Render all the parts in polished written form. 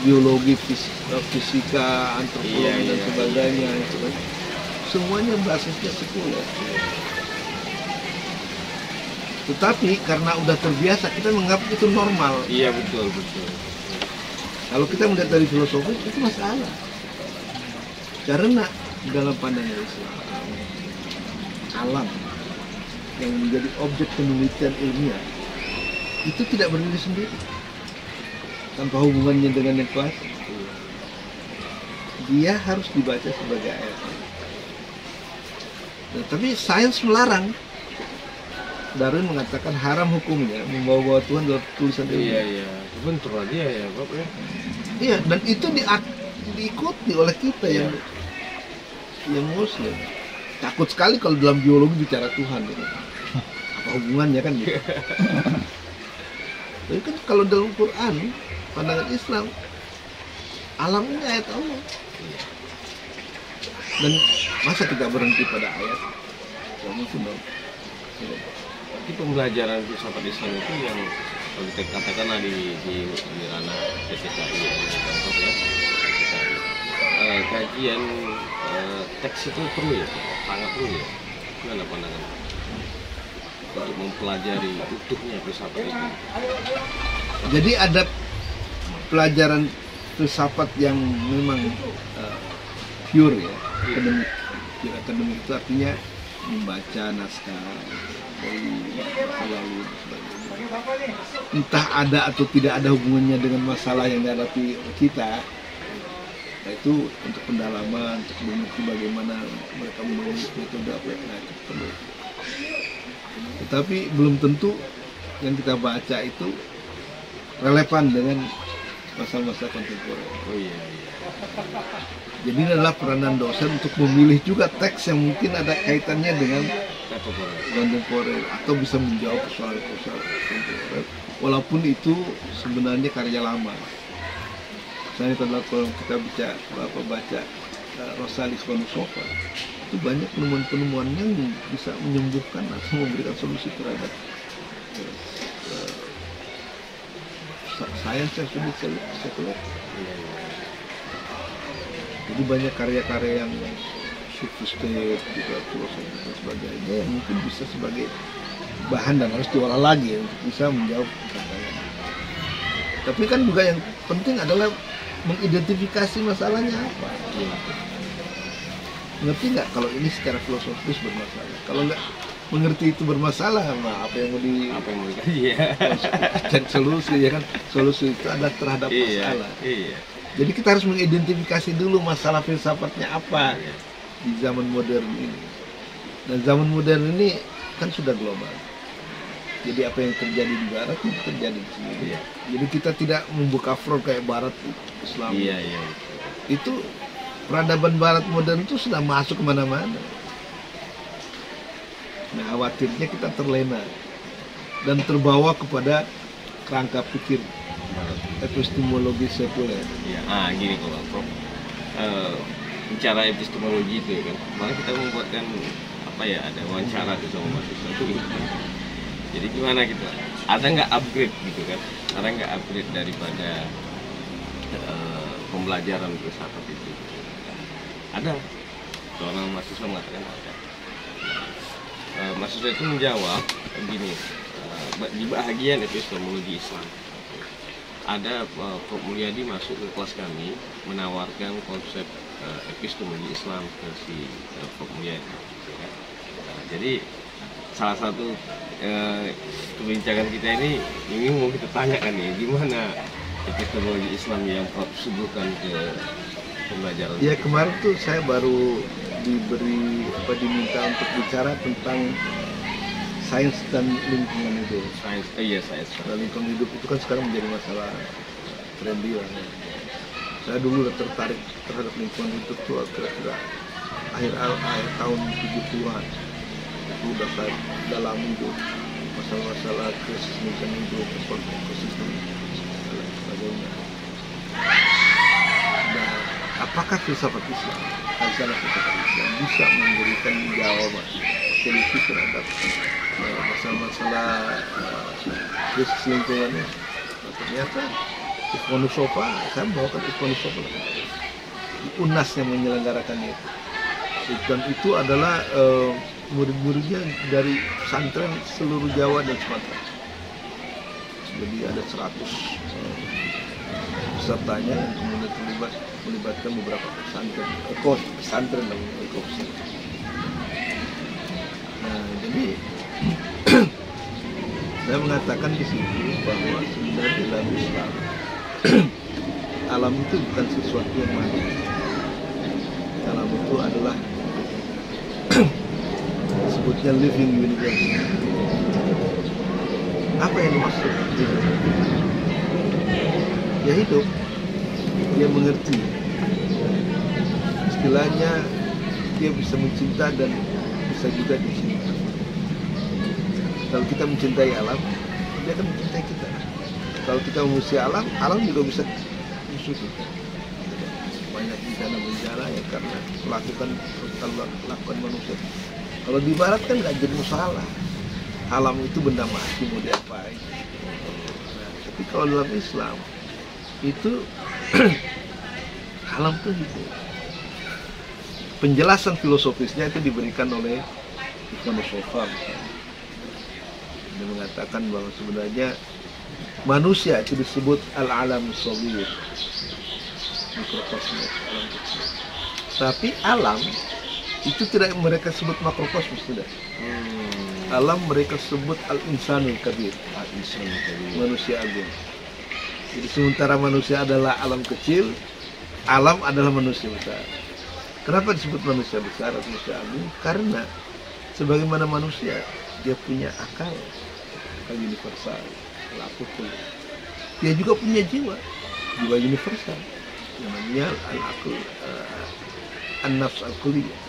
biologi, fisika, antropologi dan sebagainya itu kan semuanya basisnya sekuler. Tetapi karena udah terbiasa kita menganggap itu normal. Iya, betul. Kalau kita melihat dari filosofi itu masalah. Karena dalam pandangan Islam, alam yang menjadi objek penelitian ilmiah itu tidak berdiri sendiri tanpa hubungannya dengan yang klasik. Dia harus dibaca sebagai ayat. Nah, tapi sains melarang. Darwin mengatakan haram hukumnya membawa-bawa Tuhan dalam tulisan ilmiah. Iya, bentuk dia ya, Bapak ya. Iya, dan itu diikuti oleh kita yang Muslim. Takut sekali kalau dalam biologi bicara Tuhan gitu. Apa hubungannya kan gitu. Tapi kan kalau dalam Quran, pandangan Islam, alam ini ayat Allah. Dan masa kita berhenti pada ayat? Ya mungkin dong. Tapi pembelajaran filsafat Islam itu yang kalau kita katakanlah di ranah PTKI ya, kajian teks itu perlu ya, sangat perlu ya. Gimana pandangan untuk mempelajari utuhnya filsafat itu? Jadi ada pelajaran filsafat yang memang pure ya, akademik. Pure akademik itu artinya membaca naskah dari masa lalu dan sebagainya. Entah ada atau tidak ada hubungannya dengan masalah yang dihadapi kita. Nah, itu untuk pendalaman, untuk mengerti bagaimana mereka membangun metode apa yang itu perlu. Tetapi belum tentu yang kita baca itu relevan dengan masa-masa kontemporer. Oh iya. Jadi ini adalah peranan dosen untuk memilih juga teks yang mungkin ada kaitannya dengan kontemporer atau bisa menjawab persoalan-persoalan kontemporer, walaupun itu sebenarnya karya lama. Misalnya kalau kita baca Rosalis Konusofa, itu banyak penemuan-penemuan yang bisa menyembuhkan atau memberikan solusi terhadap sains yang sudah sekuler. Jadi banyak karya-karya yang sophisticated, juga filosofi dan sebagainya yang mungkin bisa sebagai bahan dan harus diolah lagi untuk bisa menjawab pertanyaan. Tapi kan juga yang penting adalah mengidentifikasi masalahnya apa. Ngerti nggak kalau ini secara filosofis bermasalah? Kalau nggak mengerti itu bermasalah, apa yang mau dikaji ya? Dan solusi ya kan, solusi itu adalah terhadap masalah. Iya. Jadi kita harus mengidentifikasi dulu masalah filsafatnya apa di zaman modern ini. Dan zaman modern ini kan sudah global. Jadi apa yang terjadi di barat itu terjadi di sini. Iya. Jadi kita tidak membuka front kayak barat Islam. Iya. Itu peradaban barat modern itu sudah masuk kemana-mana. Nah, khawatirnya kita terlena dan terbawa kepada kerangka pikir epistemologi sekuler. Ya, gini kalau Prof, bicara epistemologi itu ya kan, malah kita membuatkan ada wawancara tuh sama mahasiswa itu. Jadi gimana gitu? Ada nggak upgrade gitu kan? Ada nggak upgrade daripada pembelajaran filsafat itu? Ada. Seorang mahasiswa mengatakan ada. Mahasiswa itu menjawab begini, di bahagian epistemologi Islam ada Prof Mulyadi masuk ke kelas kami menawarkan konsep epistemologi Islam versi Prof Mulyadi. Jadi salah satu perbincangan kita ini mau kita tanyakan nih, gimana epistemologi Islam yang Prof suguhkan ke pembelajaran? Ya, kemarin tuh saya baru diminta untuk bicara tentang sains dan lingkungan hidup. Sains. Nah, lingkungan hidup itu kan sekarang menjadi masalah trendy lah. Saya dulu udah tertarik terhadap lingkungan hidup tuh kira-kira akhir tahun 70-an. Itu udah saya dalami tuh masalah-masalah krisis lingkungan hidup, ekosistem dan sebagainya. Nah, apakah filsafat Islam, filsafat Islam bisa memberikan jawaban solusi terhadap masalah krisis lingkungan ini? Ternyata Ikhwanus Sofa, saya membawakan Ikhwanus Sofa. UNAS yang menyelenggarakannya itu. Dan itu adalah murid-muridnya dari pesantren seluruh Jawa dan Sumatera. Jadi ada 100 pesertanya yang kemudian melibatkan beberapa pesantren dan ekosis. Nah, jadi saya mengatakan di sini bahwa sebenarnya dalam Islam alam itu bukan sesuatu yang mati. Alam itu adalah disebutnya living universe. Apa yang dimaksud hidup? Ya hidup, dia mengerti. Istilahnya dia bisa mencinta dan bisa juga dicinta. Kalau kita mencintai alam, dia akan mencintai kita. Kalau kita memusuhi alam, alam juga bisa musuh kita. Banyak bencana-bencana ya karena lakukan manusia. Kalau di barat kan nggak jadi masalah. Alam itu benda mati mau diapain. Nah, tapi kalau dalam Islam itu alam itu hidup. Penjelasan filosofisnya itu diberikan oleh Ikhwanus Sofa. Dia mengatakan bahwa sebenarnya manusia itu disebut al-alam as-saghir, mikrokosmos, alam kecil. Tapi alam itu tidak mereka sebut makrokosmos, tidak. Alam mereka sebut al-insanul kabir, manusia agung. Jadi sementara manusia adalah alam kecil, alam adalah manusia besar. Kenapa disebut manusia besar atau manusia agung? Karena sebagaimana manusia, dia punya akal universal, akal. Dia juga punya jiwa universal, yang namanya al-akal, an-nafs al-kuliyah.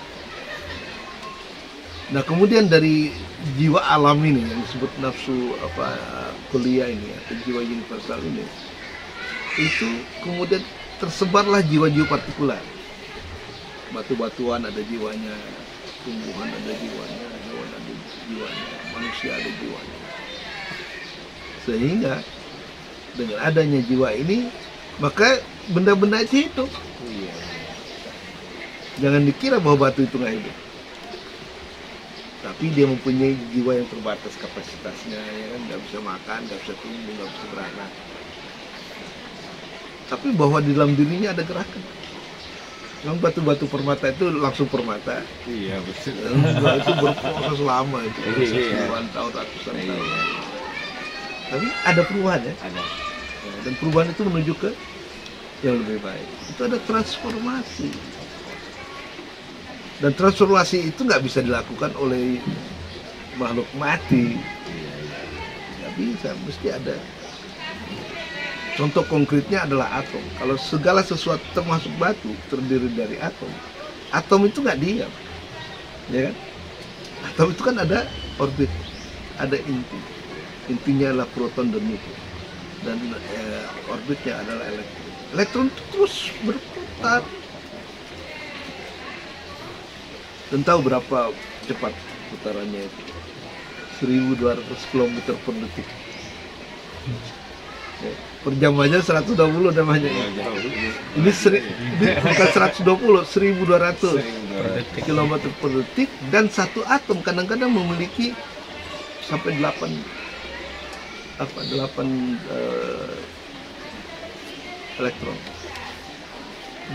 Nah, kemudian dari jiwa alam ini yang disebut nafsu kuliah ini atau jiwa universal ini, itu kemudian tersebarlah jiwa-jiwa partikular. Batu-batuan ada jiwanya, tumbuhan ada jiwanya, hewan ada jiwanya, manusia ada jiwanya. Sehingga dengan adanya jiwa ini, maka benda-benda itu hidup. Jangan dikira bahwa batu itu nggak hidup. Tapi dia mempunyai jiwa yang terbatas kapasitasnya, ya kan, nggak bisa makan, nggak bisa tumbuh, nggak bisa beranak. Tapi bahwa di dalam dirinya ada gerakan. Memang batu-batu permata itu langsung permata. Iya betul. Itu berproses lama itu, puluhan tahun, ratusan tahun. Tapi ada perubahan ya. Ada. Dan perubahan itu menuju ke yang lebih baik. Itu ada transformasi. Dan transformasi itu nggak bisa dilakukan oleh makhluk mati. Nggak bisa, mesti ada. Contoh konkretnya adalah atom. Kalau segala sesuatu termasuk batu terdiri dari atom, atom itu nggak diam, ya kan? Atom itu kan ada orbit, ada inti. Intinya adalah proton dan neutron, dan orbitnya adalah elektron. Elektron itu terus berputar. Dan tahu berapa cepat putarannya itu? 1200 km per detik. Ya, per jam aja 120 namanya. Ini bukan 120, 1200 km per detik. Dan satu atom kadang-kadang memiliki sampai 8 elektron.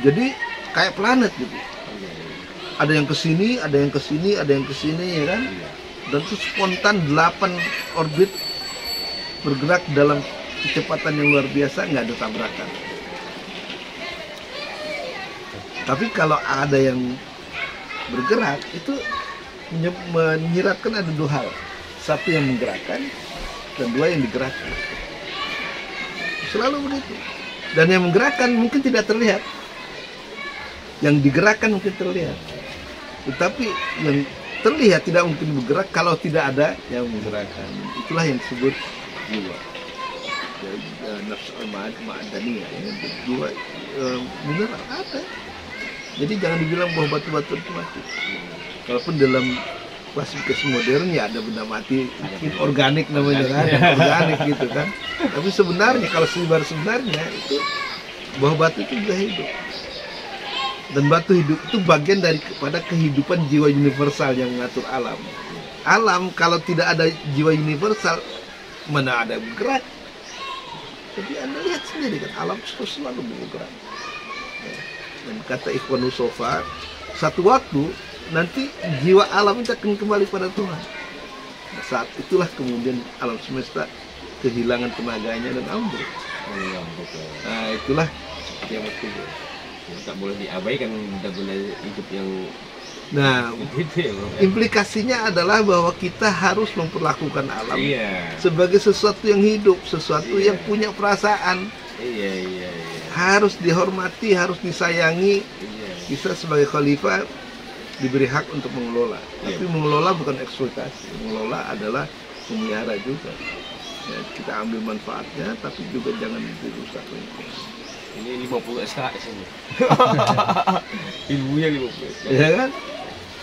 Jadi kayak planet gitu. Ada yang ke sini, ada yang ke sini, ada yang ke sini, ya kan? Dan itu spontan 8 orbit bergerak dalam kecepatan yang luar biasa, nggak ada tabrakan. Tapi kalau ada yang bergerak, itu menyiratkan ada dua hal. Satu yang menggerakkan, dan dua yang digerakkan. Selalu begitu. Dan yang menggerakkan mungkin tidak terlihat. Yang digerakkan mungkin terlihat. Tetapi yang terlihat tidak mungkin bergerak kalau tidak ada yang menggerakkan. Itulah yang disebut jiwa. Nafsu ma'adaniyah, jiwa benar ada. Jadi jangan dibilang bahwa batu-batu itu mati. Walaupun dalam klasifikasi modern ya ada benda mati inorganik namanya kan, organik gitu kan. Tapi sebenarnya kalau sebenarnya itu bahwa batu itu juga hidup. Dan batu hidup itu bagian daripada kehidupan jiwa universal yang mengatur alam. Alam kalau tidak ada jiwa universal, mana ada bergerak. Jadi Anda lihat sendiri kan, alam selalu bergerak. Dan kata Ikhwanul Sofa, satu waktu nanti jiwa alam itu akan kembali pada Tuhan. Nah, saat itulah kemudian alam semesta kehilangan tenaganya dan ambruk. Nah, itulah kiamat kubur. Tak boleh diabaikan benda-benda hidup yang gitu ya, Bro. Implikasinya adalah bahwa kita harus memperlakukan alam sebagai sesuatu yang hidup, sesuatu yang punya perasaan. Harus dihormati, harus disayangi. Kita sebagai khalifah diberi hak untuk mengelola. Tapi mengelola bukan eksploitasi. Mengelola adalah memelihara juga. Ya, kita ambil manfaatnya, tapi juga jangan dirusak. Ini 50 SKS ini. Ilmunya 50 SKS. Ya kan?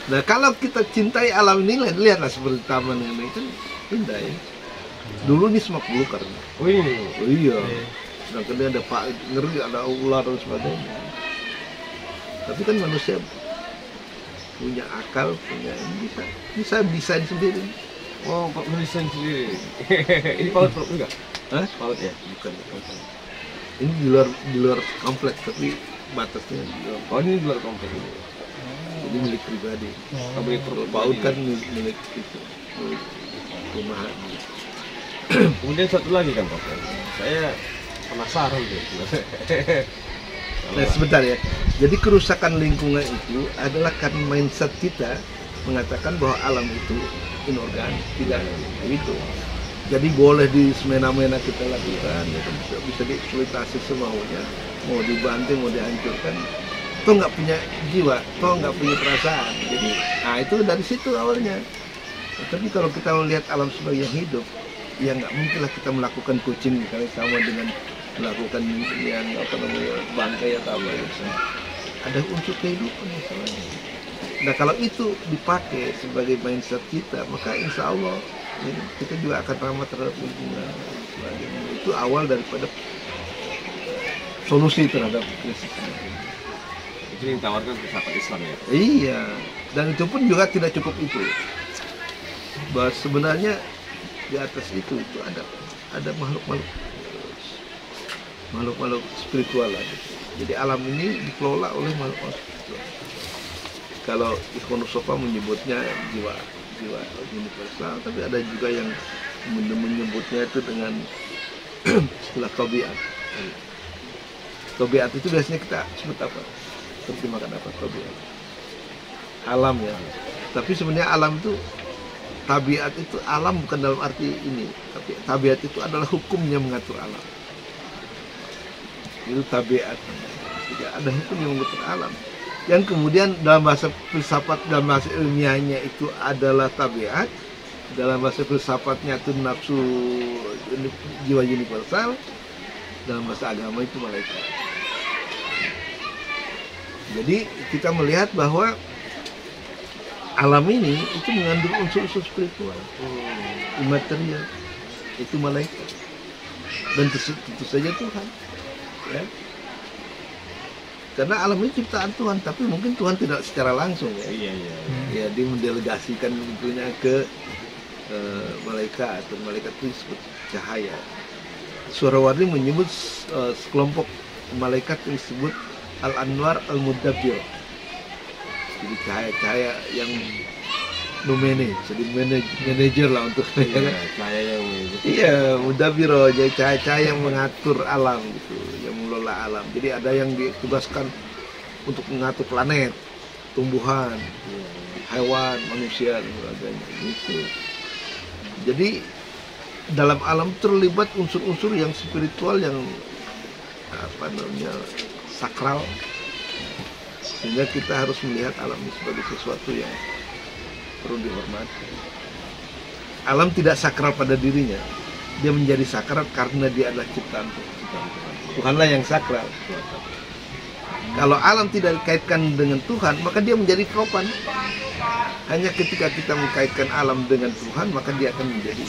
Nah, kalau kita cintai alam ini, lihatlah seperti taman ini kan indah ya. Dulu ini semak belukar. Oh ini. Oh iya. Nah, kemudian ada pak ngeri, ada ular dan sebagainya. Tapi kan manusia punya akal, punya bisa desain sendiri. Oh, Pak desain sendiri. Ini paut enggak? Hah? Paut ya? Bukan. Ini di luar kompleks, tapi batasnya di luar. Oh, ini di luar kompleks ini. Jadi milik pribadi. Oh, milik paut kan milik itu, milik rumahan. Kemudian satu lagi kan Pak, saya penasaran tuh. Nah, sebentar ya. Jadi kerusakan lingkungan itu adalah karena mindset kita mengatakan bahwa alam itu inorganik, tidak itu. Jadi boleh di semena-mena kita lakukan, ya, bisa dieksploitasi semaunya, mau dibanting, mau dihancurkan. Toh nggak punya jiwa, toh nggak punya perasaan. Jadi, nah itu dari situ awalnya. Tapi kalau kita melihat alam sebagai yang hidup, ya nggak mungkinlah kita melakukan kucing misalnya sama dengan melakukan yang apa namanya bangkai atau apa ya. Ada unsur kehidupan masalahnya. Nah kalau itu dipakai sebagai mindset kita, maka insya Allah ya, kita juga akan ramah terhadap lingkungan. Itu awal daripada solusi terhadap krisis ini. Itu yang ditawarkan filsafat Islam ya? Iya, dan itu pun juga tidak cukup itu. Bahwa sebenarnya di atas itu ada makhluk-makhluk spiritual lah. Jadi alam ini dikelola oleh makhluk spiritual. Kalau Ikhwanul Sofa menyebutnya jiwa universal, tapi ada juga yang menyebutnya itu dengan istilah tabiat. Tabiat itu biasanya kita sebut apa? Terjemahkan apa tabiat? Alam ya. Tapi sebenarnya alam itu, tabiat itu alam bukan dalam arti ini, tapi tabiat itu adalah hukumnya mengatur alam. Itu tabiat. Jadi ada hukum yang mengatur alam. Yang kemudian dalam bahasa filsafat, dalam bahasa ilmiahnya itu adalah tabiat, dalam bahasa filsafatnya itu nafsu jiwa universal, dalam bahasa agama itu malaikat. Jadi kita melihat bahwa alam ini itu mengandung unsur-unsur spiritual, imaterial, itu malaikat, dan tentu saja Tuhan. Ya. Karena alam ini ciptaan Tuhan, tapi mungkin Tuhan tidak secara langsung ya. Ya, dia mendelegasikan tentunya ke malaikat, atau malaikat itu disebut cahaya. Suarawardi menyebut sekelompok malaikat yang disebut Al-Anwar Al-Mudabbir. Jadi cahaya-cahaya yang nomene, jadi manajer lah untuk cahaya yang mudabbiro, jadi cahaya-cahaya yang mengatur alam gitu, yang mengelola alam. Jadi ada yang ditugaskan untuk mengatur planet, tumbuhan, hewan, manusia dan sebagainya gitu. Jadi dalam alam terlibat unsur-unsur yang spiritual, yang apa namanya sakral, sehingga kita harus melihat alam ini sebagai sesuatu yang perlu dihormati. Alam tidak sakral pada dirinya, dia menjadi sakral karena dia adalah ciptaan Tuhan. Tuhanlah yang sakral. Kalau alam tidak dikaitkan dengan Tuhan, maka dia menjadi propan. Hanya ketika kita mengkaitkan alam dengan Tuhan, maka dia akan menjadi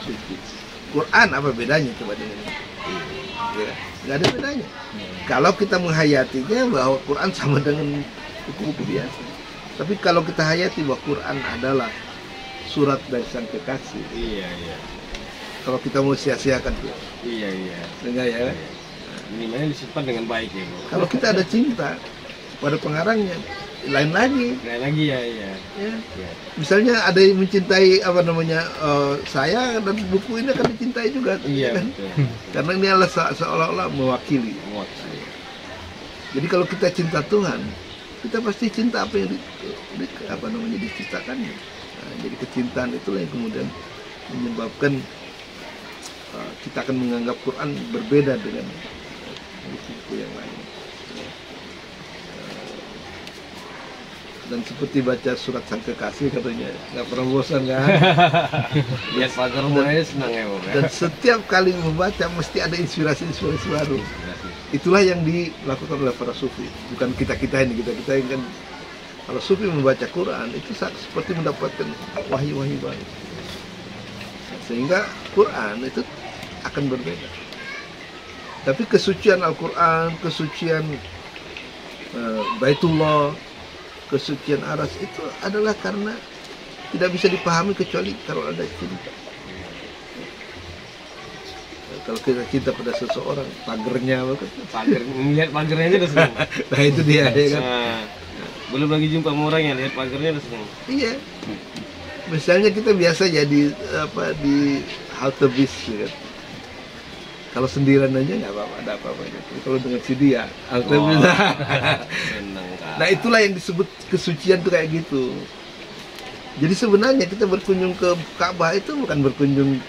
suci. Quran apa bedanya coba dengan ini? Ya, nggak ada bedanya. Kalau kita menghayatinya bahwa Quran sama dengan buku-buku biasa. Tapi kalau kita hayati bahwa Quran adalah surat dari Sang Kekasih. Iya, iya. Kalau kita mau sia-siakan tuh. Iya, iya. Enggak ya? Minimalnya disimpan dengan baik ya, Bu. Kalau kita ada cinta pada pengarangnya, lain lagi. Lain lagi ya, iya. Ya. Iya. Misalnya ada yang mencintai apa namanya saya, dan buku ini akan dicintai juga, Iya, kan? betul. Karena ini adalah seolah-olah mewakili. Jadi kalau kita cinta Tuhan, kita pasti cinta apa yang apa namanya diciptakannya. Nah, jadi kecintaan itulah yang kemudian menyebabkan kita akan menganggap Quran berbeda dengan buku-buku yang lain. Dan seperti baca surat Sang Kekasih katanya, nggak pernah bosan kan? Lihat pagar rumahnya senang ya, Bu. Dan setiap kali membaca mesti ada inspirasi-inspirasi baru. Itulah yang dilakukan oleh para sufi, bukan kita ini kan. Kalau sufi membaca Quran itu seperti mendapatkan wahyu-wahyu baru, sehingga Quran itu akan berbeda. Tapi kesucian Al-Quran, kesucian Baitullah, kesucian Aras itu adalah karena tidak bisa dipahami kecuali kalau ada cinta. Kalau kita cinta pada seseorang, pagernya Melihat pagernya aja udah senang. nah itu dia ya kan. Nah, belum lagi jumpa sama orang yang lihat pagernya udah senang. Iya. Misalnya kita biasa jadi di halte bis ya kan. Kalau sendirian aja nggak apa-apa, ada apa-apa gitu. Kalau dengan si dia, halte bis. Senang kan. Nah itulah yang disebut kesucian tuh kayak gitu. Jadi sebenarnya kita berkunjung ke Ka'bah itu bukan berkunjung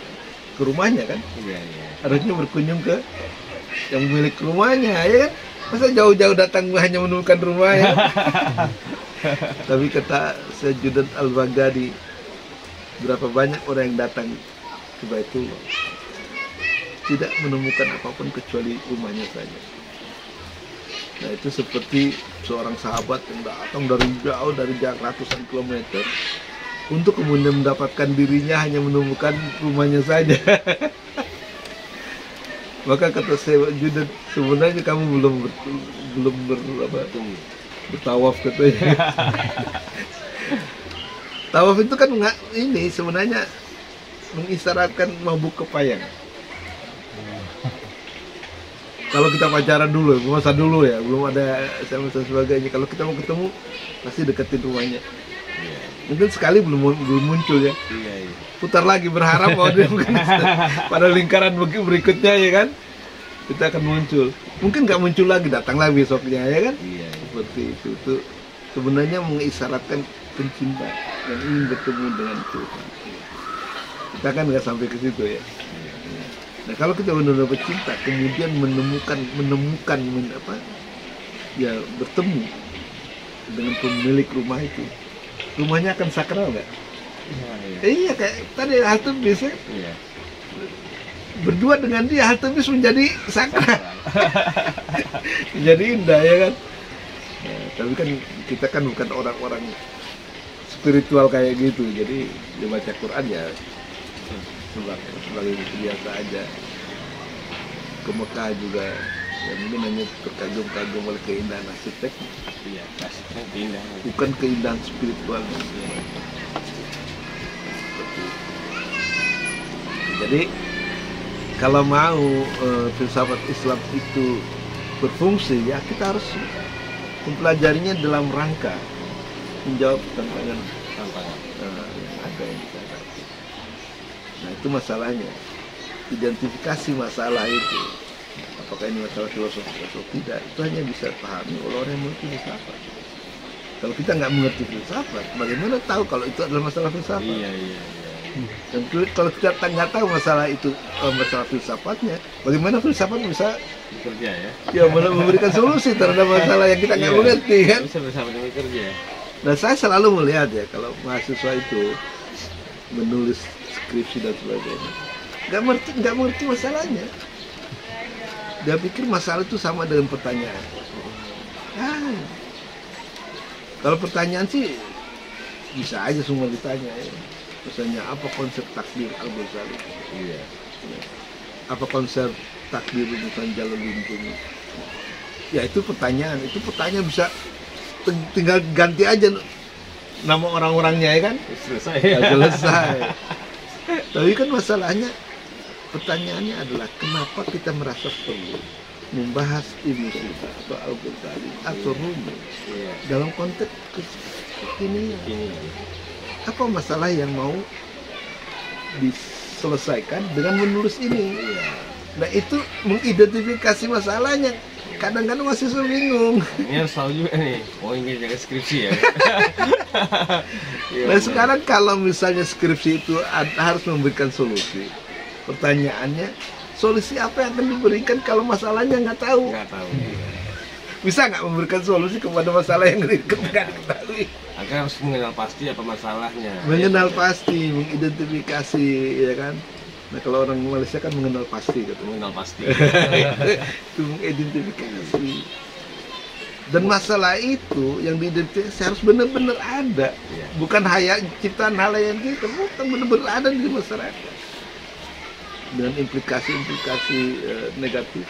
ke rumahnya kan? Iya, iya. Harusnya berkunjung ke yang milik rumahnya ya kan? Masa jauh-jauh datang hanya menemukan rumah ya? Tapi kata Sayyid Al-Baghdadi, berapa banyak orang yang datang ke Baitullah tidak menemukan apapun kecuali rumahnya saja. Nah itu seperti seorang sahabat yang datang dari jauh, dari jarak ratusan kilometer untuk kemudian mendapatkan dirinya hanya menemukan rumahnya saja. Maka kata saya, Judet, sebenarnya kamu belum bertawaf katanya. Tawaf itu kan ini sebenarnya mengisyaratkan mabuk kepayang. Kalau kita pacaran dulu, masa dulu ya, belum ada SMS dan sebagainya. Kalau kita mau ketemu, pasti deketin rumahnya. Mungkin sekali belum muncul ya. Iya, iya. Putar lagi berharap bahwa dia mungkin pada lingkaran berikutnya ya kan, kita akan muncul. Mungkin nggak muncul lagi, datang lagi besoknya ya kan. Iya, iya. Seperti itu sebenarnya mengisyaratkan pencinta yang ingin bertemu dengan Tuhan. Kita kan nggak sampai ke situ ya. Nah kalau kita benar-benar bercinta, kemudian menemukan ya bertemu dengan pemilik rumah itu, rumahnya akan sakral nggak? Iya kayak tadi halte bis ya. Iya. Berdua dengan dia halte bis menjadi sakral. Menjadi indah ya kan. Nah, tapi kan kita kan bukan orang-orang spiritual kayak gitu, jadi dia baca Quran ya sebagai biasa aja. Ke Mekah juga ya mungkin hanya terkagum-kagum oleh keindahan arsitek. Iya, arsitek keindahan. Bukan keindahan spiritualnya. Jadi kalau mau filsafat Islam itu berfungsi ya kita harus mempelajarinya dalam rangka menjawab tantangan yang ada yang kita hadapi. Nah itu masalahnya, identifikasi masalah itu, apakah ini masalah filosofis atau tidak, itu hanya bisa pahami oleh orang yang mengerti filsafat. Kalau kita nggak mengerti filsafat, bagaimana tahu kalau itu adalah masalah filsafat? Iya, iya, iya. Dan kalau kita nggak tahu masalah itu, masalah filsafatnya, bagaimana filsafat bisa Bekerja ya. ya memberikan solusi terhadap masalah yang kita nggak mengerti kan? Bisa bersama dengan bekerja. Nah saya selalu melihat ya kalau mahasiswa itu menulis skripsi dan sebagainya, nggak mengerti masalahnya. Dia pikir masalah itu sama dengan pertanyaan. Kalau pertanyaan sih bisa aja semua ditanya ya. Misalnya apa konsep takdir Al-Ghazali? Iya. Apa konsep takdir urusan Jalaluddin? Ya itu pertanyaan bisa tinggal ganti aja nama orang-orangnya ya kan? Selesai. Ya, selesai. Tapi kan masalahnya pertanyaannya adalah kenapa kita merasa perlu membahas Ibnu Sina atau Al-Ghazali atau Rumi dalam konteks ini? Apa masalah yang mau diselesaikan dengan menulis ini? Nah itu mengidentifikasi masalahnya. Kadang-kadang masih bingung. Ini harus tahu juga nih, poinnya jaga skripsi ya. Nah sekarang kalau misalnya skripsi itu harus memberikan solusi, pertanyaannya solusi apa yang akan diberikan kalau masalahnya nggak tahu? Nggak tahu. Bisa nggak memberikan solusi kepada masalah yang nggak diketahui? Akan harus mengenal pasti apa masalahnya. Mengenal pasti, mengidentifikasi, ya kan? Nah kalau orang Malaysia kan mengenal pasti, gitu. Mengenal pasti. Itu mengidentifikasi. Dan masalah itu yang diidentifikasi harus benar-benar ada, bukan hayal ciptaan halayak kita, bukan benar-benar ada di masyarakat. Dengan implikasi-implikasi negatif.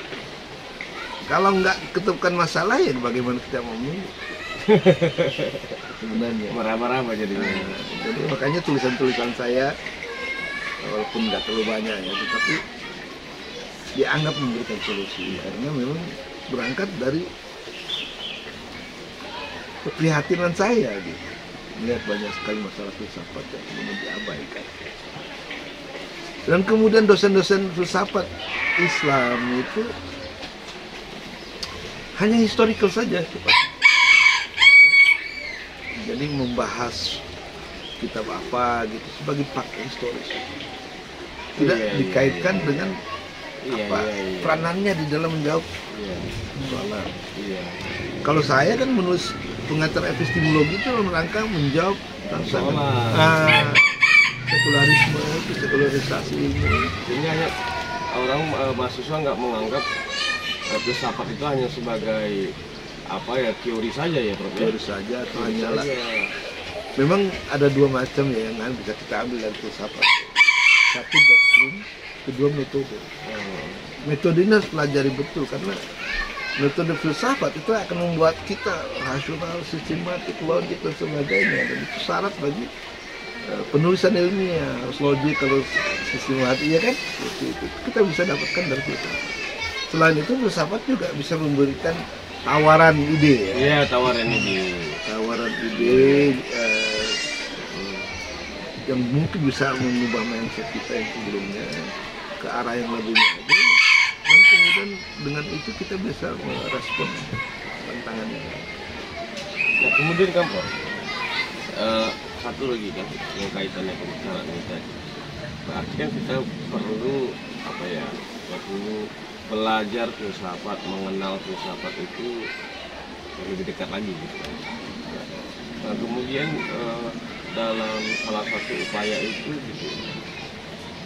Kalau nggak ketemukan masalah ya bagaimana kita mau memilih? Sebenarnya Meraba-raba jadinya. Jadi makanya tulisan-tulisan saya walaupun nggak terlalu banyak ya, tetapi dianggap memberikan solusi karena memang berangkat dari keprihatinan saya gitu. Melihat banyak sekali masalah filsafat yang kemudian diabaikan. Dan kemudian dosen-dosen filsafat Islam itu hanya historical saja. Jadi membahas kitab apa gitu sebagai pakai historis. Tidak dikaitkan dengan peranannya di dalam menjawab soalan. Kalau saya kan menulis pengantar epistemologi itu dalam rangka menjawab tentang sekularisme, sekularisasi ini. Ini hanya orang mahasiswa nggak menganggap filsafat itu hanya sebagai apa ya teori saja ya, Prof. Teori saja atau hanyalah. Memang ada dua macam ya yang bisa kita ambil dari filsafat. Satu doktrin, kedua metode. Metode ini harus pelajari betul karena metode filsafat itu akan membuat kita rasional, sistematik, logik dan sebagainya. Dan itu syarat bagi penulisan ilmiah, harus logik, kalau sistematik ya kan. Itu kita bisa dapatkan dari filsafat. Selain itu filsafat juga bisa memberikan tawaran ide ya. Iya, tawaran ide. Tawaran ide yang mungkin bisa mengubah mindset kita yang sebelumnya ke arah yang lebih maju. Dan kemudian dengan itu kita bisa merespon tantangannya. Nah, kemudian kan Prof, satu lagi kan yang kaitannya dengan ini tadi. Berarti kan kita perlu apa ya? Perlu belajar filsafat, mengenal filsafat itu lebih dekat lagi gitu. Nah, kemudian dalam salah satu upaya itu gitu,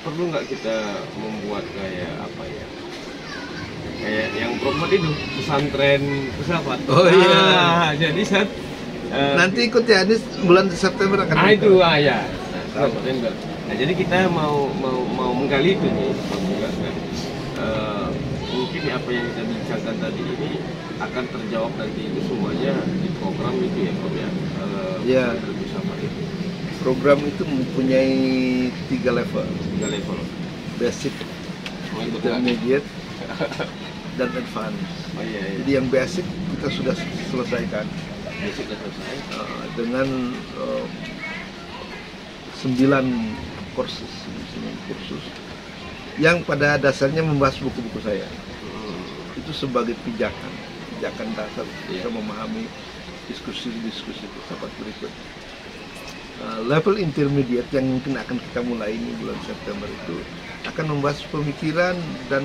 perlu nggak kita membuat kayak apa ya? Kayak yang Prof itu pesantren filsafat. Oh iya. Jadi saat nanti ikut ya, ini bulan September akan. itu ya. September. Nah, jadi kita mau menggali itu nih, juga kan. Mungkin apa yang kita bincangkan tadi ini akan terjawab nanti itu semuanya di program itu ya, Prof ya. Ya. Filsafat itu. Program itu mempunyai 3 level. 3 level. Basic, intermediate, dan advance. Oh iya. Jadi yang basic kita sudah selesaikan. Basic sudah selesai. Dengan 9 kursus yang pada dasarnya membahas buku-buku saya. Itu sebagai pijakan dasar bisa memahami diskusi-diskusi filsafat berikut. Level intermediate yang mungkin akan kita mulai ini bulan September itu akan membahas pemikiran dan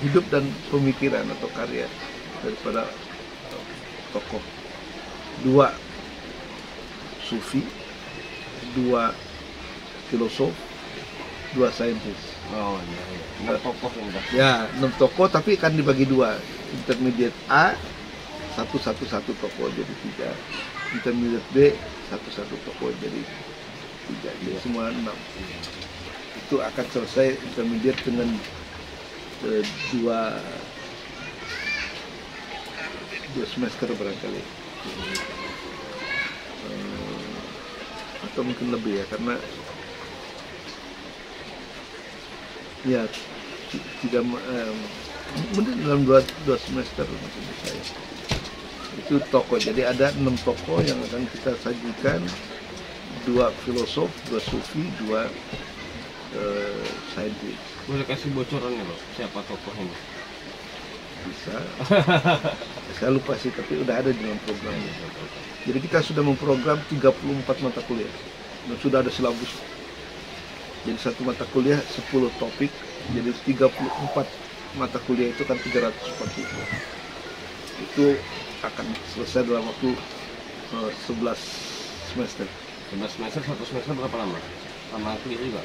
hidup dan pemikiran atau karya daripada tokoh 2 sufi, 2 filosof, 2 saintis. Oh iya. 6 tokoh ya 6 tokoh, tapi akan dibagi 2, intermediate A satu toko jadi 3. Intermediate B satu toko jadi 3. Jadi semua 6. Itu akan selesai intermediate dengan 2 semester barangkali. Atau mungkin lebih ya, karena ya tidak mungkin dalam 2 semester mungkin saya. Itu toko, jadi ada 6 toko yang akan kita sajikan, 2 filosof, 2 sufi, 2 saintis. Boleh kasih bocorannya loh, siapa tokohnya? Bisa. Saya lupa sih, tapi udah ada di dalam programnya. Jadi kita sudah memprogram 34 mata kuliah dan sudah ada silabus. Jadi satu mata kuliah 10 topik, jadi 34 mata kuliah itu kan 340. Itu akan selesai dalam waktu 11 semester. 11 semester, 1 semester berapa lama? Lama kuliah juga?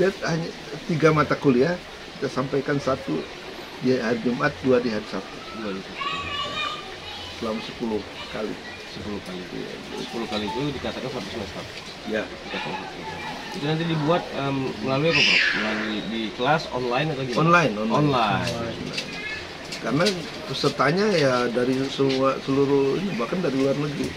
Dia hanya 3 mata kuliah, kita sampaikan 1 di hari Jumat, 2 di hari Sabtu. Selama 10 kali. 10 kali itu ya. 10 kali itu dikatakan 1 semester. Ya. Itu nanti dibuat melalui apa, Prof? Melalui di kelas online atau gimana? Online. Karena pesertanya ya dari seluruh ini, bahkan dari luar negeri.